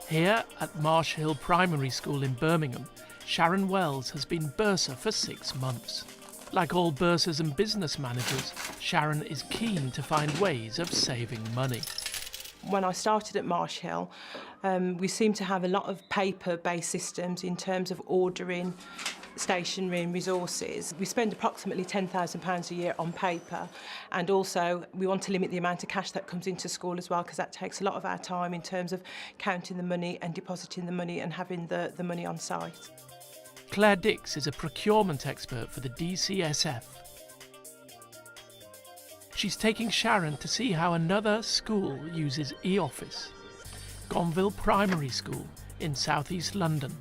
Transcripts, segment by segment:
Here at Marsh Hill Primary School in Birmingham, Sharon Wells has been bursar for 6 months. Like all bursars and business managers, Sharon is keen to find ways of saving money. When I started at Marsh Hill, we seem to have a lot of paper-based systems in terms of ordering stationery and resources. We spend approximately £10,000 a year on paper, and also we want to limit the amount of cash that comes into school as well, because that takes a lot of our time in terms of counting the money and depositing the money and having the money on site. Claire Dix is a procurement expert for the DCSF. She's taking Sharon to see how another school uses e-office, Gonville Primary School in South East London.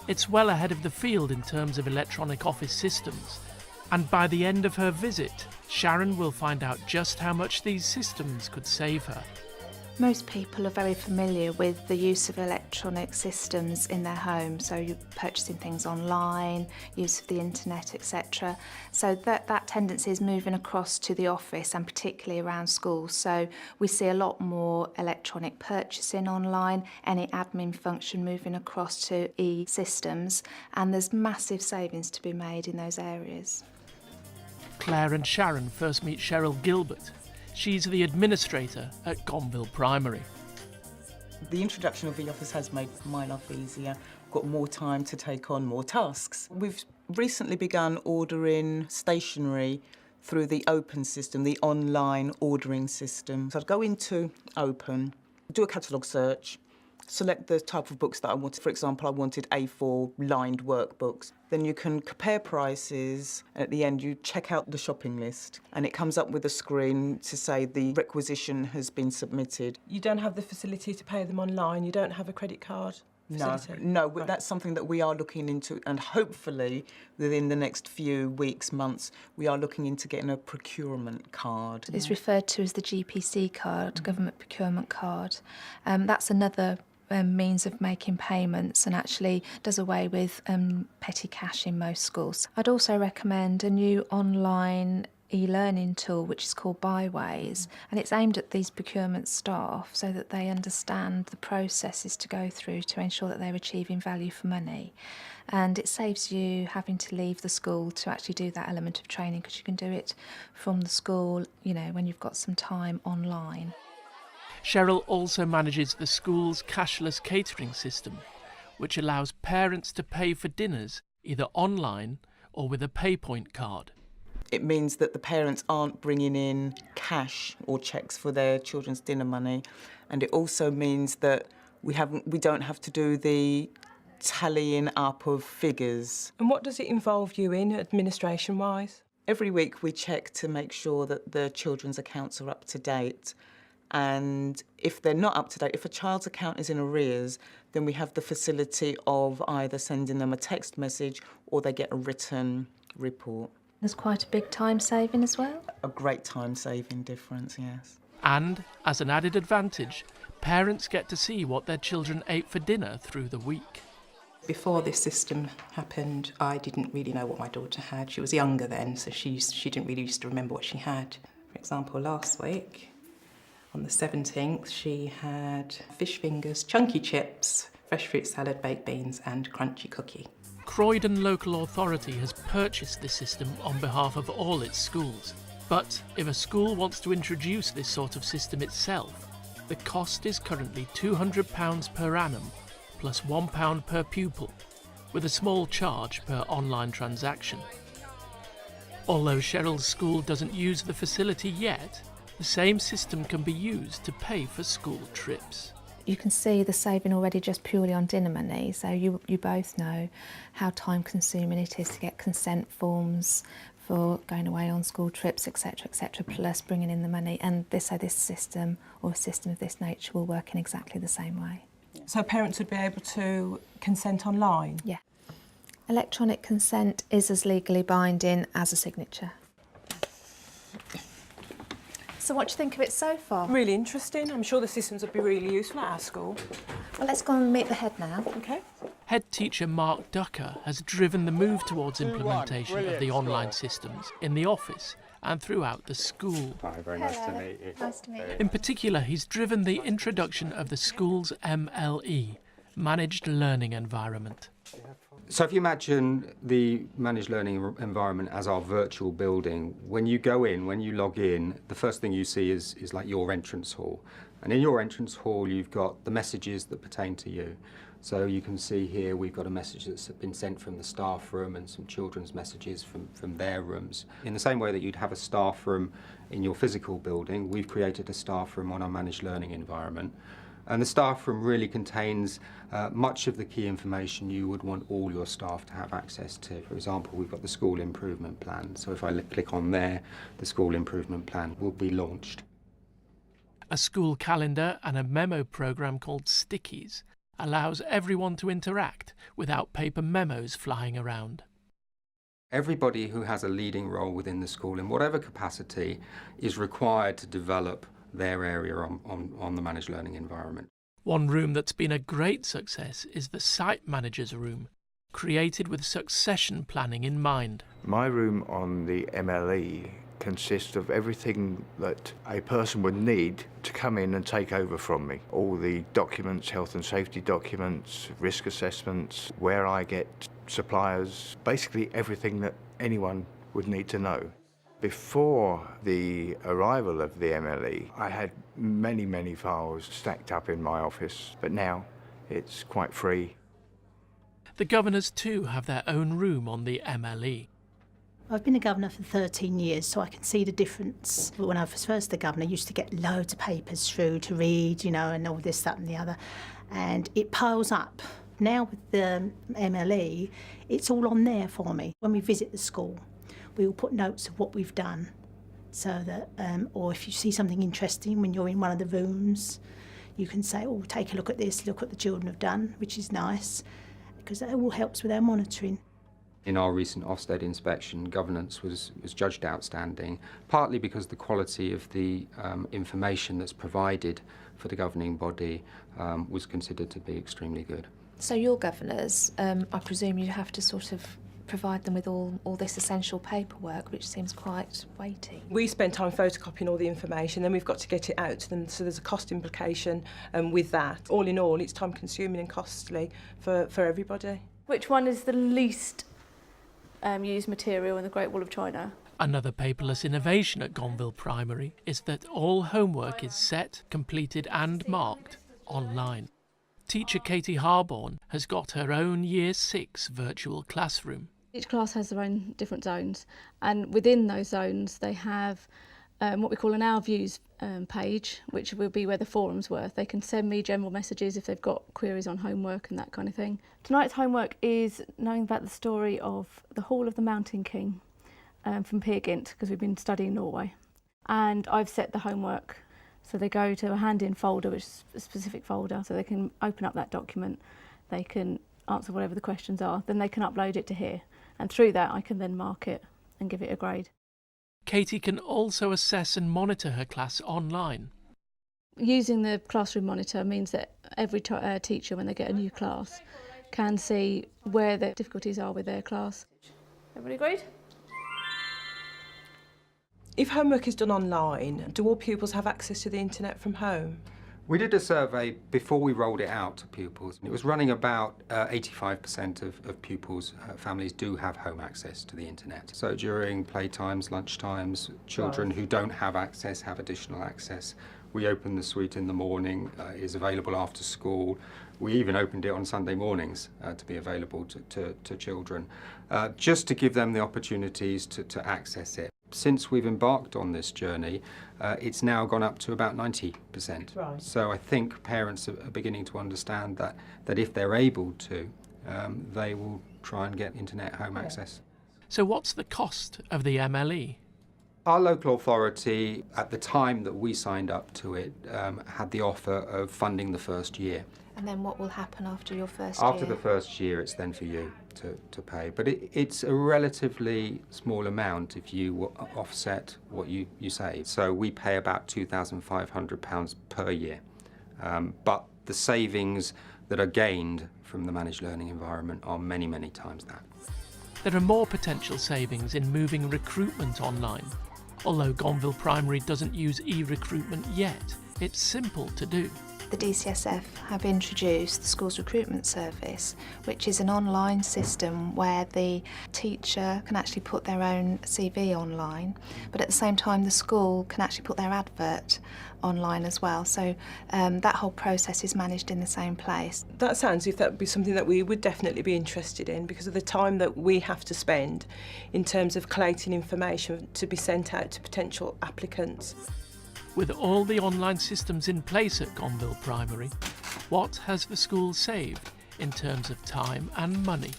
It's well ahead of the field in terms of electronic office systems, and by the end of her visit, Sharon will find out just how much these systems could save her. Most people are very familiar with the use of electronic systems in their home, so you're purchasing things online, use of the internet, etc. So that tendency is moving across to the office and particularly around schools. So we see a lot more electronic purchasing online, any admin function moving across to e-systems, and there's massive savings to be made in those areas. Claire and Sharon first meet Cheryl Gilbert. She's the administrator at Gonville Primary. The introduction of e-office has made my life easier. Got more time to take on more tasks. We've recently begun ordering stationery through the Open system, the online ordering system. So I'd go into Open, do a catalogue search, select the type of books that I wanted. For example, I wanted A4 lined workbooks. Then you can compare prices. At the end, you check out the shopping list and it comes up with a screen to say the requisition has been submitted. You don't have the facility to pay them online, you don't have a credit card facility? No, Right. That's something that we are looking into, and hopefully within the next few weeks, months, we are looking into getting a procurement card. It's referred to as the GPC card, Government Procurement Card. That's another means of making payments and actually does away with petty cash in most schools. I'd also recommend a new online e-learning tool which is called Byways, and it's aimed at these procurement staff so that they understand the processes to go through to ensure that they're achieving value for money. And it saves you having to leave the school to actually do that element of training, because you can do it from the school, you know, when you've got some time online. Cheryl also manages the school's cashless catering system, which allows parents to pay for dinners either online or with a PayPoint card. It means that the parents aren't bringing in cash or cheques for their children's dinner money, and it also means that we don't have to do the tallying up of figures. And what does it involve you in, administration-wise? Every week we check to make sure that the children's accounts are up to date. And if they're not up to date, if a child's account is in arrears, then we have the facility of either sending them a text message or they get a written report. There's quite a big time saving as well. A great time-saving difference, yes. And, as an added advantage, parents get to see what their children ate for dinner through the week. Before this system happened, I didn't really know what my daughter had. She was younger then, so she didn't really used to remember what she had. For example, last week, on the 17th, she had fish fingers, chunky chips, fresh fruit salad, baked beans and crunchy cookie. Croydon Local Authority has purchased this system on behalf of all its schools. But if a school wants to introduce this sort of system itself, the cost is currently £200 per annum, plus £1 per pupil, with a small charge per online transaction. Although Cheryl's school doesn't use the facility yet, the same system can be used to pay for school trips. You can see the saving already just purely on dinner money, so you both know how time consuming it is to get consent forms for going away on school trips, etc., plus bringing in the money. And this system, or a system of this nature, will work in exactly the same way. So parents would be able to consent online? Yeah. Electronic consent is as legally binding as a signature. So what do you think of it so far? Really interesting. I'm sure the systems would be really useful at our school. Well, let's go and meet the head now. OK. Head teacher Mark Ducker has driven the move towards implementation of the online systems in the office and throughout the school. Hi, very nice to meet you. Nice to meet you. In particular, he's driven the introduction of the school's MLE, Managed Learning Environment. So if you imagine the managed learning environment as our virtual building, when you go in, when you log in, the first thing you see is like your entrance hall. And in your entrance hall, you've got the messages that pertain to you. So you can see here we've got a message that's been sent from the staff room and some children's messages from their rooms. In the same way that you'd have a staff room in your physical building, we've created a staff room on our managed learning environment. And the staff room really contains much of the key information you would want all your staff to have access to. For example, we've got the school improvement plan. So if I click on there, the school improvement plan will be launched. A school calendar and a memo programme called Stickies allows everyone to interact without paper memos flying around. Everybody who has a leading role within the school, in whatever capacity, is required to develop their area on the managed learning environment. One room that's been a great success is the Site Manager's Room, created with succession planning in mind. My room on the MLE consists of everything that a person would need to come in and take over from me. All the documents, health and safety documents, risk assessments, where I get suppliers, basically everything that anyone would need to know. Before the arrival of the MLE, I had many, many files stacked up in my office, but now it's quite free. The governors too have their own room on the MLE. I've been a governor for 13 years, so I can see the difference. But when I was first the governor, I used to get loads of papers through to read, and all this, that and the other. And it piles up. Now with the MLE, it's all on there for me. When we visit the school, we will put notes of what we've done. So that, or if you see something interesting when you're in one of the rooms, you can say, oh, take a look at this, look what the children have done, which is nice, because that all helps with our monitoring. In our recent Ofsted inspection, governance was judged outstanding, partly because the quality of the information that's provided for the governing body was considered to be extremely good. So your governors, I presume you have to sort of provide them with all this essential paperwork, which seems quite weighty. We spend time photocopying all the information, then we've got to get it out to them, so there's a cost implication with that. All in all, it's time consuming and costly for everybody. Which one is the least used material in the Great Wall of China? Another paperless innovation at Gonville Primary is that all homework is set, completed and marked online. Teacher Katie Harborne has got her own Year 6 virtual classroom. Each class has their own different zones, and within those zones they have what we call an Our Views page, which will be where the forums were. They can send me general messages if they've got queries on homework and that kind of thing. Tonight's homework is knowing about the story of the Hall of the Mountain King from Peer Gynt, because we've been studying Norway. And I've set the homework, so they go to a hand-in folder, which is a specific folder, so they can open up that document, they can answer whatever the questions are, then they can upload it to here. And through that I can then mark it and give it a grade. Katie can also assess and monitor her class online. Using the classroom monitor means that every teacher, when they get a new class, can see where the difficulties are with their class. Everybody agreed? If homework is done online, do all pupils have access to the internet from home? We did a survey before we rolled it out to pupils. It was running about 85% of pupils' families do have home access to the internet. So during playtimes, lunchtimes, children who don't have access have additional access. We open the suite in the morning, is available after school. We even opened it on Sunday mornings to be available to children, just to give them the opportunities to access it. Since we've embarked on this journey, it's now gone up to about 90%. Right. So I think parents are beginning to understand that if they're able to, they will try and get internet home access. So what's the cost of the MLE? Our local authority, at the time that we signed up to it, had the offer of funding the first year. And then what will happen after your first year? After the first year, it's then for you to pay. But it's a relatively small amount if you offset what you save. So we pay about £2,500 per year. But the savings that are gained from the managed learning environment are many, many times that. There are more potential savings in moving recruitment online. Although Gonville Primary doesn't use e-recruitment yet, it's simple to do. The DCSF have introduced the Schools Recruitment Service, which is an online system where the teacher can actually put their own CV online, but at the same time the school can actually put their advert online as well. So that whole process is managed in the same place. That sounds as if that would be something that we would definitely be interested in, because of the time that we have to spend in terms of collating information to be sent out to potential applicants. With all the online systems in place at Gonville Primary, what has the school saved in terms of time and money?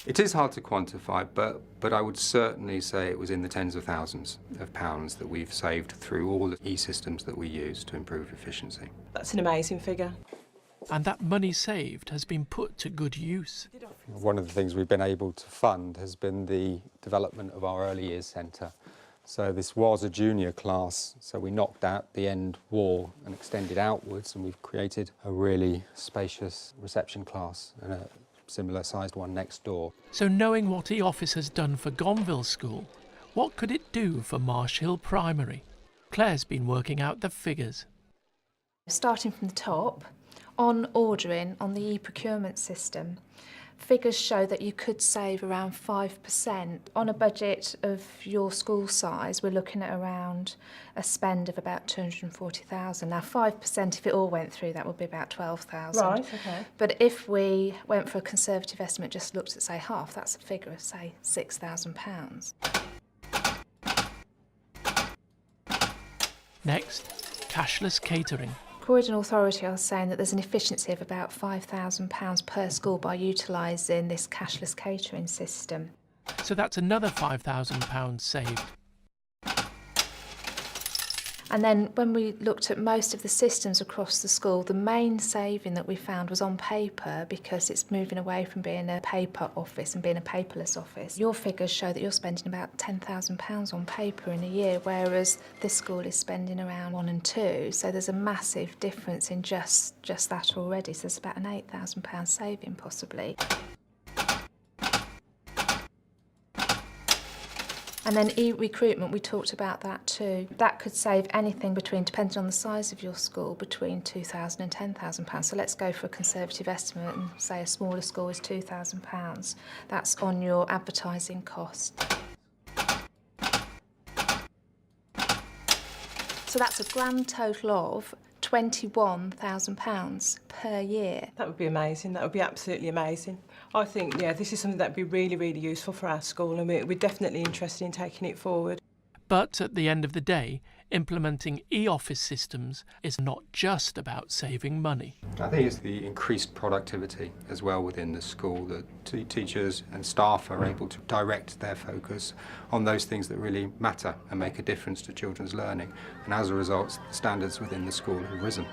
It is hard to quantify, but I would certainly say it was in the tens of thousands of pounds that we've saved through all the e-systems that we use to improve efficiency. That's an amazing figure. And that money saved has been put to good use. One of the things we've been able to fund has been the development of our early years centre. So this was a junior class, so we knocked out the end wall and extended outwards, and we've created a really spacious reception class and a similar sized one next door. So knowing what eOffice has done for Gonville School, what could it do for Marsh Hill Primary? Claire's been working out the figures. Starting from the top, on ordering on the e-procurement system, figures show that you could save around 5%. On a budget of your school size, we're looking at around a spend of about 240,000. Now 5%, if it all went through, that would be about 12,000. Right, okay. But if we went for a conservative estimate, just looked at, say, half, that's a figure of, say, £6,000. Next, cashless catering. Croydon Authority are saying that there's an efficiency of about £5,000 per school by utilising this cashless catering system. So that's another £5,000 saved. And then when we looked at most of the systems across the school, the main saving that we found was on paper, because it's moving away from being a paper office and being a paperless office. Your figures show that you're spending about £10,000 on paper in a year, whereas this school is spending around 1 and 2. So there's a massive difference in just that already. So there's about an £8,000 saving possibly. And then e-recruitment, we talked about that too. That could save anything between, depending on the size of your school, between £2,000 and £10,000. So let's go for a conservative estimate and say a smaller school is £2,000. That's on your advertising cost. So that's a grand total of £21,000 per year. That would be amazing. That would be absolutely amazing. I think, yeah, this is something that would be really, really useful for our school, and we're definitely interested in taking it forward. But at the end of the day, implementing e-office systems is not just about saving money. I think it's the increased productivity as well within the school, that teachers and staff are able to direct their focus on those things that really matter and make a difference to children's learning. And as a result, standards within the school have risen.